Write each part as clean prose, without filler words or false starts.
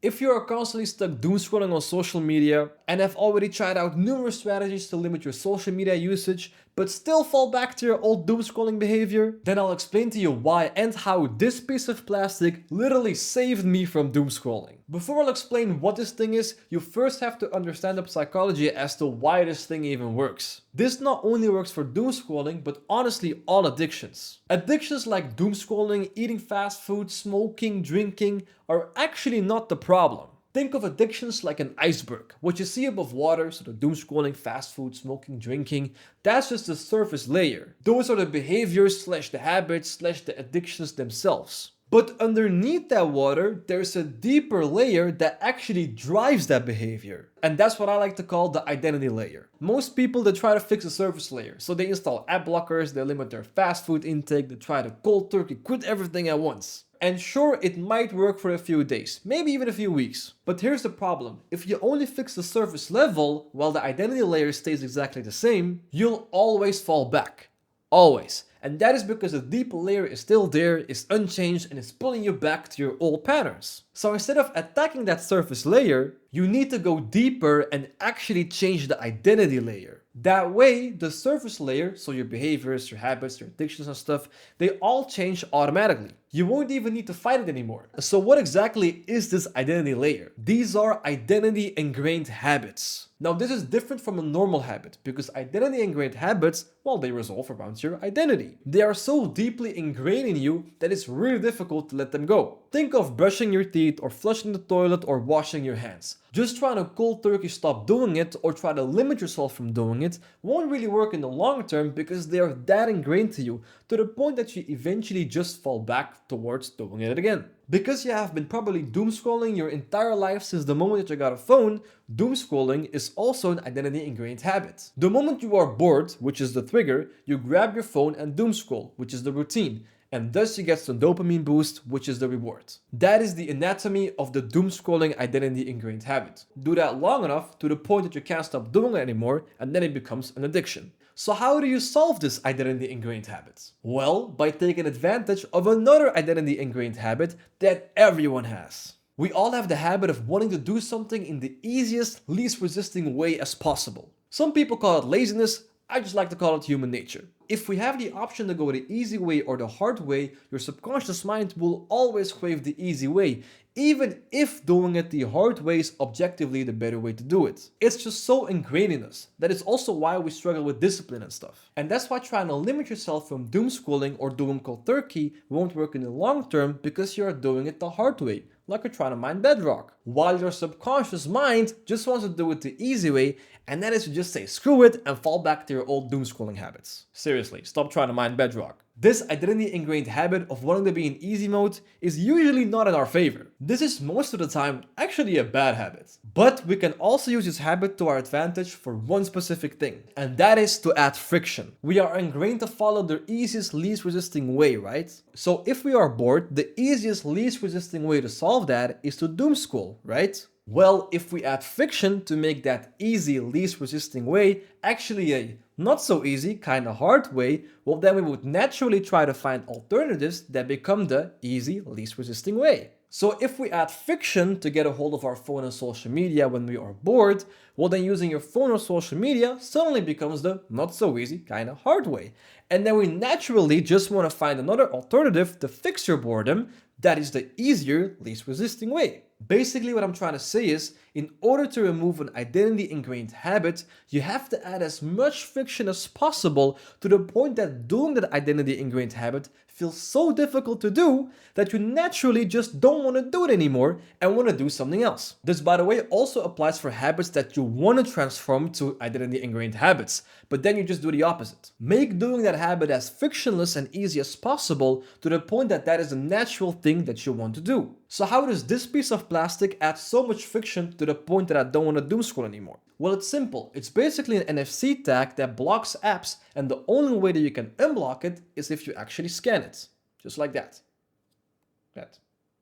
If you are constantly stuck doom scrolling on social media and have already tried out numerous strategies to limit your social media usage but still fall back to your old doom scrolling behavior, then I'll explain to you why and how this piece of plastic literally saved me from doom scrolling. Before I'll explain what this thing is, you first have to understand the psychology as to why this thing even works. This not only works for doom scrolling, but honestly all addictions. Addictions like doom scrolling, eating fast food, smoking, drinking are actually not the problem. Think of addictions like an iceberg. What you see above water, so the doom scrolling, fast food, smoking, drinking, that's just the surface layer. Those are the behaviors slash the habits slash the addictions themselves. But underneath that water, there's a deeper layer that actually drives that behavior. And that's what I like to call the identity layer. Most people, they try to fix the surface layer. So they install ad blockers, they limit their fast food intake, they try to cold turkey quit everything at once. And sure, it might work for a few days, maybe even a few weeks. But here's the problem. If you only fix the surface level, while the identity layer stays exactly the same, you'll always fall back. Always. And that is because the deep layer is still there, is unchanged, and is pulling you back to your old patterns. So instead of attacking that surface layer, you need to go deeper and actually change the identity layer. That way, the surface layer, so your behaviors, your habits, your addictions and stuff, they all change automatically. You won't even need to fight it anymore. So what exactly is this identity layer? These are identity ingrained habits. Now this is different from a normal habit because identity ingrained habits, well, they revolve around your identity. They are so deeply ingrained in you that it's really difficult to let them go. Think of brushing your teeth or flushing the toilet or washing your hands. Just trying to cold turkey stop doing it or try to limit yourself from doing it won't really work in the long term because they are that ingrained to you to the point that you eventually just fall back towards doing it again. Because you have been probably doom scrolling your entire life since the moment that you got a phone, doom scrolling is also an identity ingrained habit. The moment you are bored, which is the trigger, you grab your phone and doom scroll, which is the routine. And thus you get some dopamine boost, which is the reward. That is the anatomy of the doom scrolling identity ingrained habit. Do that long enough to the point that you can't stop doing it anymore, and then it becomes an addiction. So how do you solve this identity ingrained habit? Well, by taking advantage of another identity ingrained habit that everyone has. We all have the habit of wanting to do something in the easiest, least resisting way as possible. Some people call it laziness, I just like to call it human nature. If we have the option to go the easy way or the hard way, your subconscious mind will always crave the easy way, even if doing it the hard way is objectively the better way to do it. It's just so ingrained in us. That is also why we struggle with discipline and stuff. And that's why trying to limit yourself from doom scrolling or doing cold turkey won't work in the long term because you are doing it the hard way, like you're trying to mine bedrock. While your subconscious mind just wants to do it the easy way, and that is to just say screw it and fall back to your old doom scrolling habits. Seriously, stop trying to mine bedrock. This identity ingrained habit of wanting to be in easy mode is usually not in our favor. This is most of the time actually a bad habit. But we can also use this habit to our advantage for one specific thing, and that is to add friction. We are ingrained to follow the easiest, least resisting way, right? So if we are bored, the easiest, least resisting way to solve that is to doom scroll, right? Well, if we add friction to make that easy, least resisting way actually a not so easy, kinda hard way, well then we would naturally try to find alternatives that become the easy, least resisting way. So if we add friction to get a hold of our phone and social media when we are bored, well then using your phone or social media suddenly becomes the not so easy, kinda hard way. And then we naturally just want to find another alternative to fix your boredom that is the easier, least resisting way. Basically what I'm trying to say is, in order to remove an identity ingrained habit, you have to add as much friction as possible to the point that doing that identity ingrained habit feels so difficult to do that you naturally just don't want to do it anymore and want to do something else. This, by the way, also applies for habits that you want to transform to identity ingrained habits, but then you just do the opposite. Make doing that habit as frictionless and easy as possible to the point that that is a natural thing that you want to do. So how does this piece of plastic add so much friction to the point that I don't want to doom scroll anymore? Well, it's simple. It's basically an NFC tag that blocks apps, and the only way that you can unblock it is if you actually scan it. Just like that.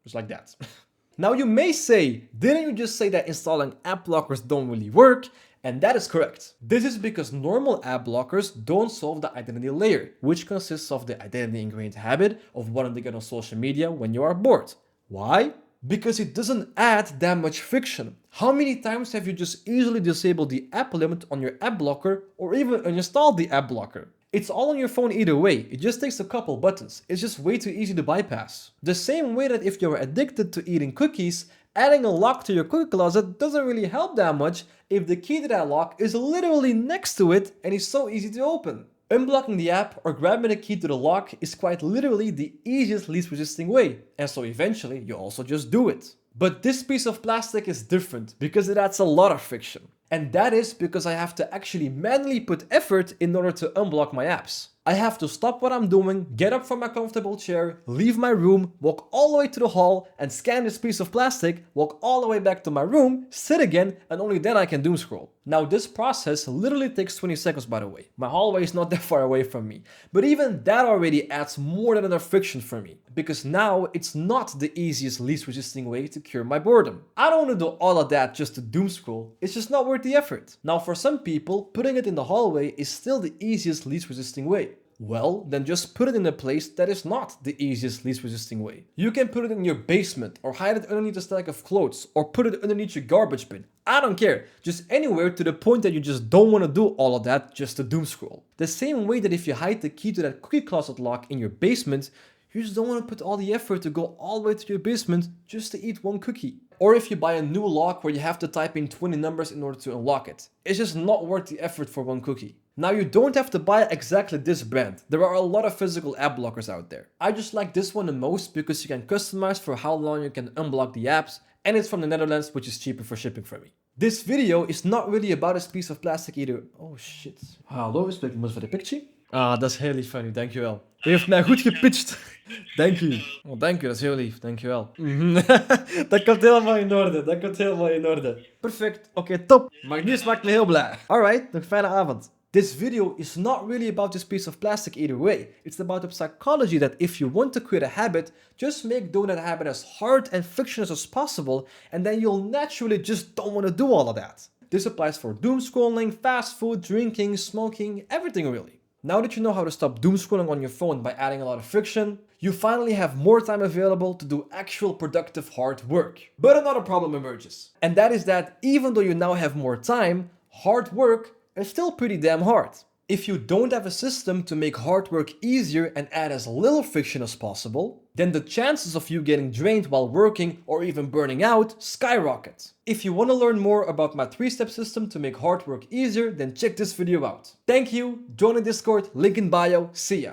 Just like that. Now you may say, didn't you just say that installing app blockers don't really work? And that is correct. This is because normal app blockers don't solve the identity layer, which consists of the identity ingrained habit of wanting to get on social media when you are bored. Why? because it doesn't add that much friction. How many times have you just easily disabled the app limit on your app blocker or even uninstalled the app blocker? It's all on your phone either way, it just takes a couple buttons. It's just way too easy to bypass. The same way that if you're addicted to eating cookies, adding a lock to your cookie closet doesn't really help that much if the key to that lock is literally next to it and is so easy to open. Unblocking the app or grabbing the key to the lock is quite literally the easiest least resisting way, and so eventually you also just do it. But this piece of plastic is different because it adds a lot of friction. And that is because I have to actually manually put effort in order to unblock my apps. I have to stop what I'm doing, get up from my comfortable chair, leave my room, walk all the way to the hall and scan this piece of plastic, walk all the way back to my room, sit again, and only then I can doom scroll. Now this process literally takes 20 seconds, by the way. My hallway is not that far away from me. But even that already adds more than enough friction for me, because now it's not the easiest, least resisting way to cure my boredom. I don't want to do all of that just to doom scroll. It's just not worth the effort. Now for some people, putting it in the hallway is still the easiest, least resisting way. Well, then just put it in a place that is not the easiest, least resisting way. You can put it in your basement, or hide it underneath a stack of clothes, or put it underneath your garbage bin. I don't care, just anywhere to the point that you just don't want to do all of that just to doom scroll. The same way that if you hide the key to that cookie closet lock in your basement, you just don't want to put all the effort to go all the way to your basement just to eat one cookie. Or if you buy a new lock where you have to type in 20 numbers in order to unlock it. It's just not worth the effort for one cookie. Now you don't have to buy exactly this brand. There are a lot of physical app blockers out there. I just like this one the most because you can customize for how long you can unblock the apps, and it's from the Netherlands, which is cheaper for shipping for me. This video is not really about this piece of plastic either. Oh shit. Hallo, we spreken ons voor de picture. Ah, dat is heel lief van u, dankjewel. U heeft mij goed gepitcht. Dank u. Oh, dank u, dat is heel lief, dankjewel. Dat komt helemaal in orde, dat komt helemaal in orde. Perfect, oké, top. Maar nu maakt me heel blij. Alright, nog fijne avond. This video is not really about this piece of plastic either way. It's about the psychology that if you want to create a habit, just make doing that habit as hard and frictionless as possible, and then you'll naturally just don't want to do all of that. This applies for doom scrolling, fast food, drinking, smoking, everything really. Now that you know how to stop doom scrolling on your phone by adding a lot of friction, you finally have more time available to do actual productive hard work. But another problem emerges. And that is that even though you now have more time, hard work is still pretty damn hard. If you don't have a system to make hard work easier and add as little friction as possible, then the chances of you getting drained while working or even burning out skyrocket. If you want to learn more about my 3-step system to make hard work easier, then check this video out. Thank you, join the Discord, link in bio, see ya.